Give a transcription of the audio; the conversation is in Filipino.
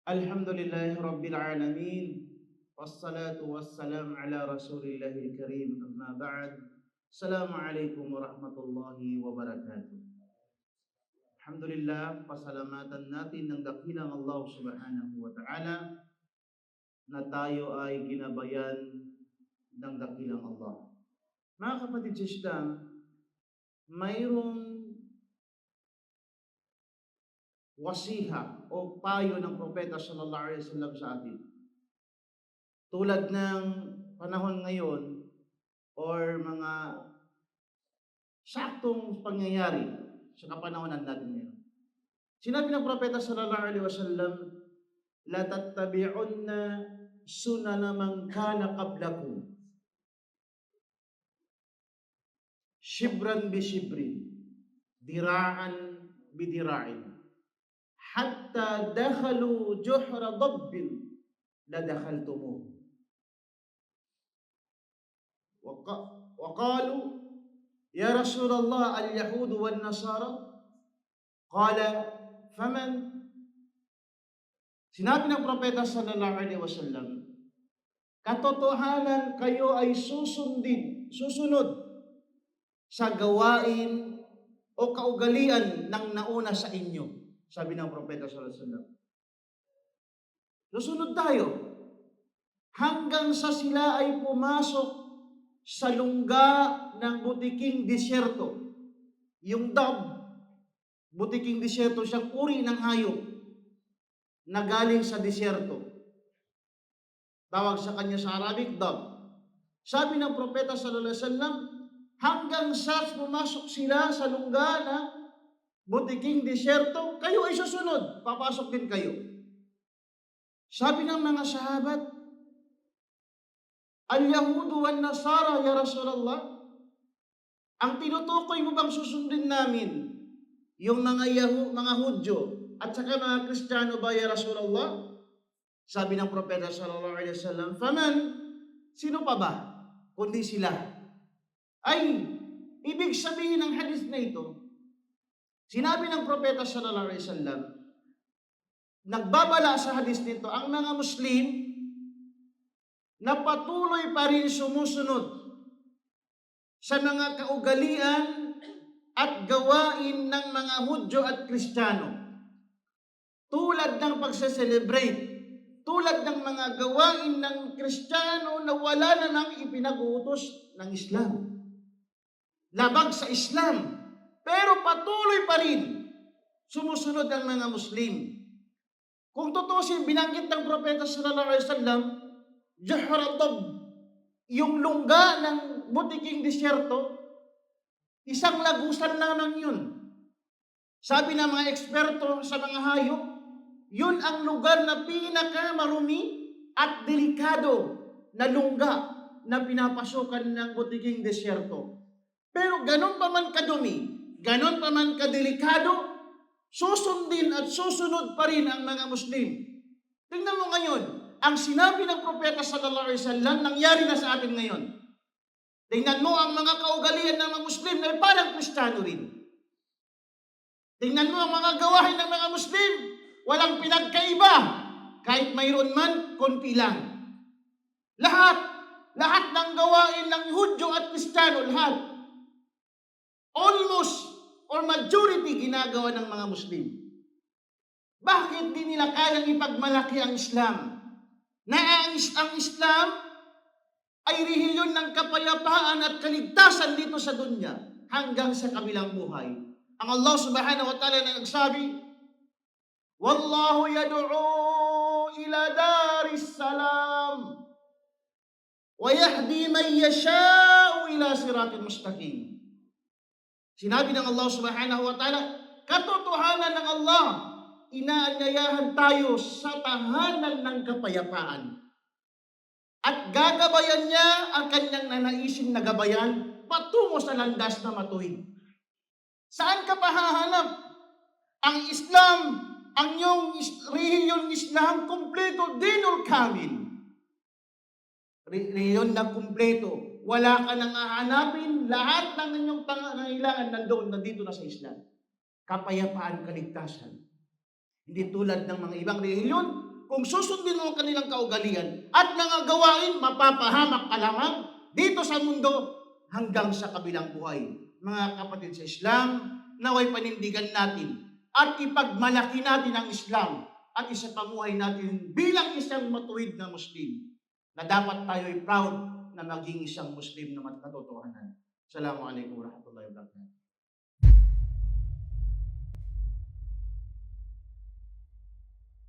Alhamdulillahi Rabbil Alamin. Wassalatu wassalam ala Rasulillahil Karim. Amma ba'd. Assalamualaikum warahmatullahi wabarakatuh. Alhamdulillah, pasalamatan natin ng dakilang Allah Subhanahu wa Ta'ala na tayo ay ginabayan ng dakilang Allah. Mga kapatid sa Islam, mayroong wasiha o payo ng propeta sallallahu alaihi wasallam sa atin. Tulad ng panahon ngayon or mga saktong pangyayari sa kapanahonan natin ngayon. Sinabi ng propeta sallallahu alaihi wasallam, la tattabi'unna sunana man kana qablakum, shibran bi shibrin, dira'an bi dira'in, hatta dakhalu juhra dabbin la dakhaltumuh. وقالوا يا رسول الله اليهود والنصارى قال فمن. Sinabi ng propeta sallallahu alaihi wasallam, katotohanan kayo ay susunod sa gawain o kaugalian ng nauna sa inyo. Sabi ng propeta sallallahu alaihi wasallam, susunod tayo hanggang sa sila ay pumasok sa lungga ng butiking disyerto. Yung dab, butiking disyerto, siyang uri ng hayop na galing sa disyerto. Tawag sa kanya sa Arabic, dab. Sabi ng propeta sallallahu alaihi wasallam, hanggang sa pumasok sila sa lungga ng butiking disyerto, kayo ay susunod, papasok din kayo. Sabi ng mga sahabat, al-Yahudu wan-Nasara ya Rasulullah, ang tinutukoy mo bang susundin namin yung mga Hudyo at saka mga Kristiyano ba ya Rasulullah? Sabi ng propeta sallallahu alaihi wasallam, faman, sino pa ba kundi sila? Ay, ibig sabihin ng hadith na ito, sinabi ng propeta sallallahu alaihi wasallam, nagbabala sa hadith nito ang mga Muslim na patuloy pa rin sumusunod sa mga kaugalian at gawain ng mga Hudyo at Kristiyano. Tulad ng pagse-celebrate, tulad ng mga gawain ng Kristiyano na wala na nang ipinag-uutos ng Islam. Labag sa Islam, pero patuloy pa rin sumusunod ang mga Muslim. Kung tutusin, binanggit ng propeta sallallahu alaihi wasallam, Juhra Dabb, yung lungga ng butiking disyerto, isang lagusan lang yun. Sabi ng mga eksperto sa mga hayop, yun ang lugar na pinakamarumi at delikado na lungga na pinapasukan ng butiking disyerto. Pero ganon pa man kadumi, ganon pa man kadelikado, susundin at susunod pa rin ang mga Muslim. Tingnan mo ngayon, ang sinabi ng propeta sallallahu alaihi wasallam nangyari na sa atin ngayon. Tingnan mo ang mga kaugalian ng mga Muslim na parang Kristiyano rin. Tingnan mo ang mga gawain ng mga Muslim, walang pinagkaiba, kahit mayroon man, konti lang. Lahat ng gawain ng Hudyo at Kristiyano, lahat. Almost or majority ginagawa ng mga Muslim. Bakit di nila kayang ipagmalaki ang Islam? Na ang Islam ay rehilyon ng kapayapaan at kaligtasan dito sa dunya hanggang sa kabilang buhay. Ang Allah subhanahu wa ta'ala na nagsabi, wallahu yad'u ila daris salam wa yahdi man yasha'u ila siratin mustaqim. Sinabi ng Allah subhanahu wa ta'ala, katotohanan ng Allah, inaanyayahan tayo sa tahanan ng kapayapaan. At gagabayan niya ang kanyang nanaisin na gabayan patungo sa landas na matuwid. Saan ka pahahanap? Ang Islam, ang iyong relihiyon Islam, kumpleto, dinul kamil. Relihiyon na kumpleto. Wala ka nang hahanapin, lahat ng inyong pangangailangan nandoon, nandito na sa Islam. Kapayapaan, kaligtasan. Hindi tulad ng mga ibang relihiyon, kung susundin mo ang kanilang kaugalian at mga gawain, mapapahamak ka lamang dito sa mundo hanggang sa kabilang buhay. Mga kapatid sa Islam, naway panindigan natin at ipagmalaki natin ang Islam at isapamuhay natin bilang isang matuwid na Muslim na dapat tayo ay proud na maging isang Muslim na katotohanan. Assalamualaikum warahmatullahi wabarakatuh.